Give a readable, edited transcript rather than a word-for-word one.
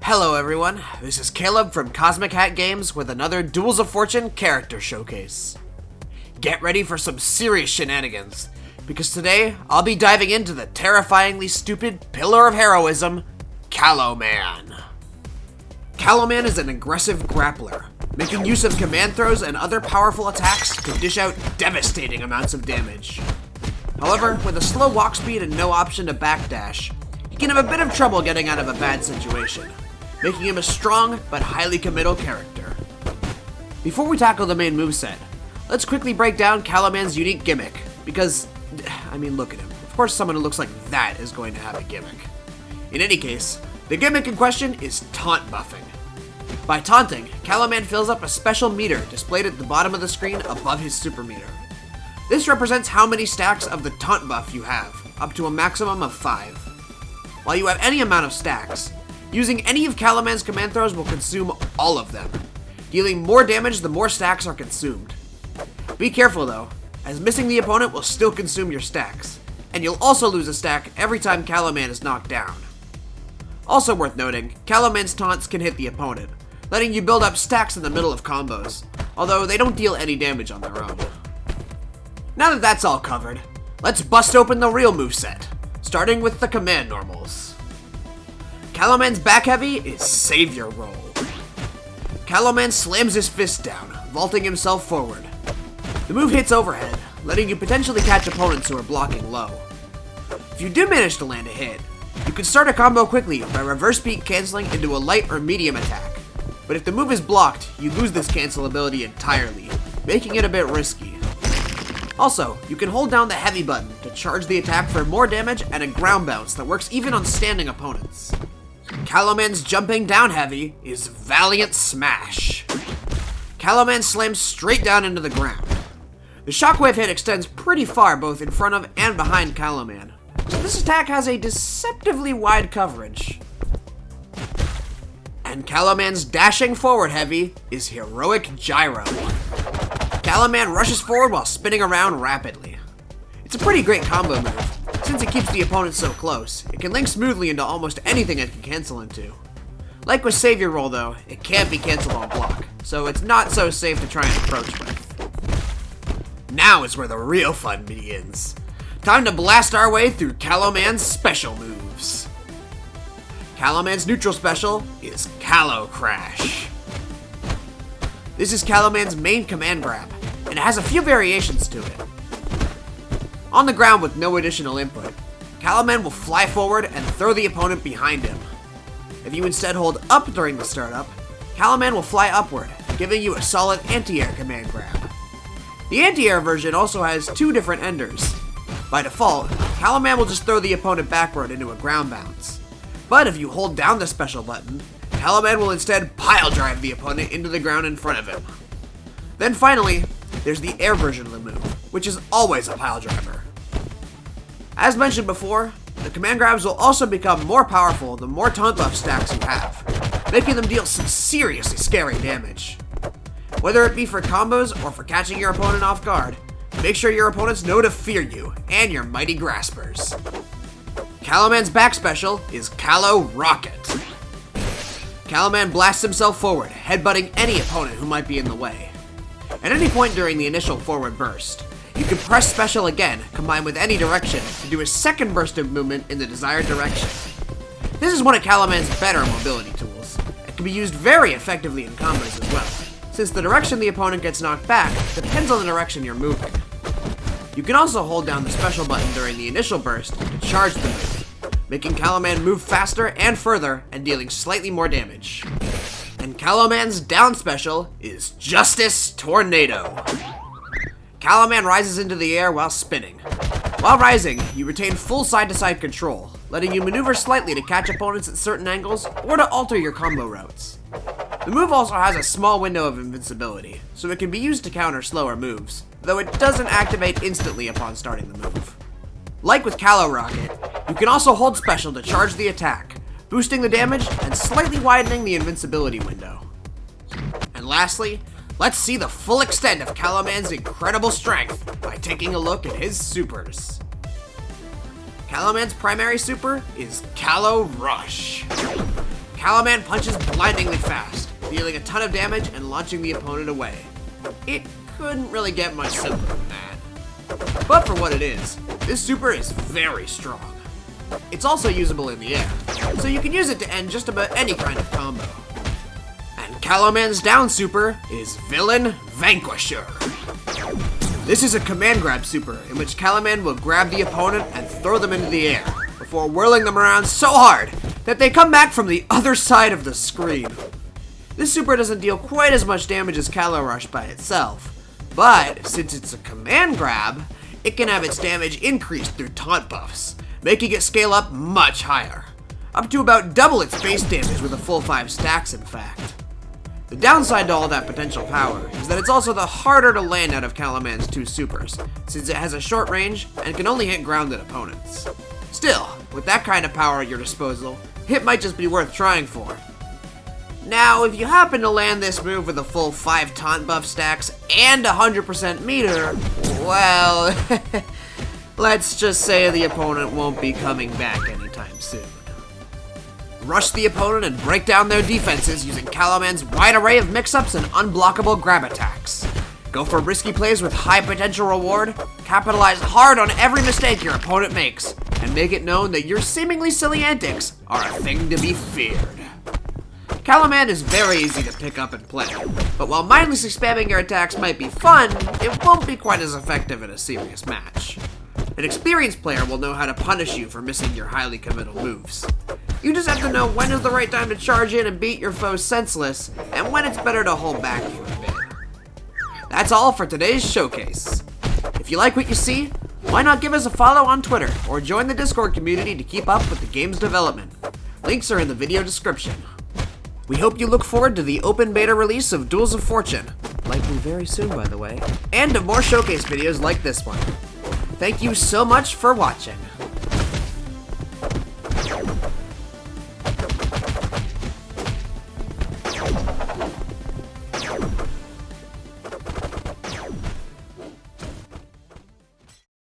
Hello everyone, this is Caleb from Cosmic Hat Games with another Duels of Fortune character showcase. Get ready for some serious shenanigans, because today I'll be diving into the terrifyingly stupid pillar of heroism, CALLOWMAN. CALLOWMAN is an aggressive grappler, making use of command throws and other powerful attacks to dish out devastating amounts of damage. However, with a slow walk speed and no option to backdash, he can have a bit of trouble getting out of a bad situation, making him a strong but highly committal character. Before we tackle the main moveset, let's quickly break down CALLOWMAN's unique gimmick, because, look at him. Of course someone who looks like that is going to have a gimmick. In any case, the gimmick in question is taunt buffing. By taunting, CALLOWMAN fills up a special meter displayed at the bottom of the screen above his super meter. This represents how many stacks of the taunt buff you have, up to a maximum of 5. While you have any amount of stacks, using any of CALLOWMAN's command throws will consume all of them, dealing more damage the more stacks are consumed. Be careful though, as missing the opponent will still consume your stacks, and you'll also lose a stack every time CALLOWMAN is knocked down. Also worth noting, CALLOWMAN's taunts can hit the opponent, letting you build up stacks in the middle of combos, although they don't deal any damage on their own. Now that that's all covered, let's bust open the real moveset, starting with the command normals. CALLOWMAN's back heavy is Savior Roll. CALLOWMAN slams his fist down, vaulting himself forward. The move hits overhead, letting you potentially catch opponents who are blocking low. If you do manage to land a hit, you can start a combo quickly by reverse beat canceling into a light or medium attack, but if the move is blocked, you lose this cancel ability entirely, making it a bit risky. Also, you can hold down the heavy button to charge the attack for more damage and a ground bounce that works even on standing opponents. CALLOWMAN's jumping down heavy is Valiant Smash. CALLOWMAN slams straight down into the ground. The shockwave hit extends pretty far both in front of and behind CALLOWMAN, so this attack has a deceptively wide coverage. And CALLOWMAN's dashing forward heavy is Heroic Gyro. CALLOWMAN rushes forward while spinning around rapidly. It's a pretty great combo move. Since it keeps the opponent so close, it can link smoothly into almost anything it can cancel into. Like with Savior Roll though, it can't be canceled on block, so it's not so safe to try and approach with. Now is where the real fun begins. Time to blast our way through CALLOWMAN's special moves. CALLOWMAN's neutral special is Callow Crash. This is CALLOWMAN's main command grab, and it has a few variations to it. On the ground with no additional input, CALLOWMAN will fly forward and throw the opponent behind him. If you instead hold up during the startup, CALLOWMAN will fly upward, giving you a solid anti-air command grab. The anti-air version also has 2 different enders. By default, CALLOWMAN will just throw the opponent backward into a ground bounce. But if you hold down the special button, CALLOWMAN will instead pile drive the opponent into the ground in front of him. Then finally, there's the air version of the move, which is always a pile driver. As mentioned before, the command grabs will also become more powerful the more taunt buff stacks you have, making them deal some seriously scary damage. Whether it be for combos or for catching your opponent off guard, make sure your opponents know to fear you and your mighty graspers. CALLOWMAN's back special is Callow Rocket. CALLOWMAN blasts himself forward, headbutting any opponent who might be in the way. At any point during the initial forward burst, you can press special again, combined with any direction, to do a second burst of movement in the desired direction. This is one of CALLOWMAN's better mobility tools. It can be used very effectively in combos as well, since the direction the opponent gets knocked back depends on the direction you're moving. You can also hold down the special button during the initial burst to charge the move, making CALLOWMAN move faster and further and dealing slightly more damage. And CALLOWMAN's down special is Justice Tornado. CALLOWMAN rises into the air while spinning. While rising, you retain full side-to-side control, letting you maneuver slightly to catch opponents at certain angles or to alter your combo routes. The move also has a small window of invincibility, so it can be used to counter slower moves, though it doesn't activate instantly upon starting the move. Like with Callow Rocket, you can also hold special to charge the attack, boosting the damage and slightly widening the invincibility window. And lastly, let's see the full extent of CALLOWMAN's incredible strength by taking a look at his supers. CALLOWMAN's primary super is Callow Rush. CALLOWMAN punches blindingly fast, dealing a ton of damage and launching the opponent away. It couldn't really get much simpler than that. But for what it is, this super is very strong. It's also usable in the air, so you can use it to end just about any kind of combo. And CALLOWMAN's down super is Villain Vanquisher. This is a command grab super in which CALLOWMAN will grab the opponent and throw them into the air, before whirling them around so hard that they come back from the other side of the screen. This super doesn't deal quite as much damage as Callow Rush by itself, but since it's a command grab, it can have its damage increased through taunt buffs, making it scale up much higher, up to about double its base damage with a full 5 stacks in fact. The downside to all that potential power is that it's also the harder to land out of CALLOWMAN's 2 supers, since it has a short range and can only hit grounded opponents. Still, with that kind of power at your disposal, it might just be worth trying for. Now, if you happen to land this move with a full 5 taunt buff stacks and 100% meter, well, let's just say the opponent won't be coming back anytime soon. Rush the opponent and break down their defenses using CALLOWMAN's wide array of mix-ups and unblockable grab attacks. Go for risky plays with high potential reward, capitalize hard on every mistake your opponent makes, and make it known that your seemingly silly antics are a thing to be feared. CALLOWMAN is very easy to pick up and play, but while mindlessly spamming your attacks might be fun, it won't be quite as effective in a serious match. An experienced player will know how to punish you for missing your highly committal moves. You just have to know when is the right time to charge in and beat your foes senseless, and when it's better to hold back for a bit. That's all for today's showcase. If you like what you see, why not give us a follow on Twitter, or join the Discord community to keep up with the game's development. Links are in the video description. We hope you look forward to the open beta release of Duels of Fortune, likely very soon by the way, and to more showcase videos like this one. Thank you so much for watching.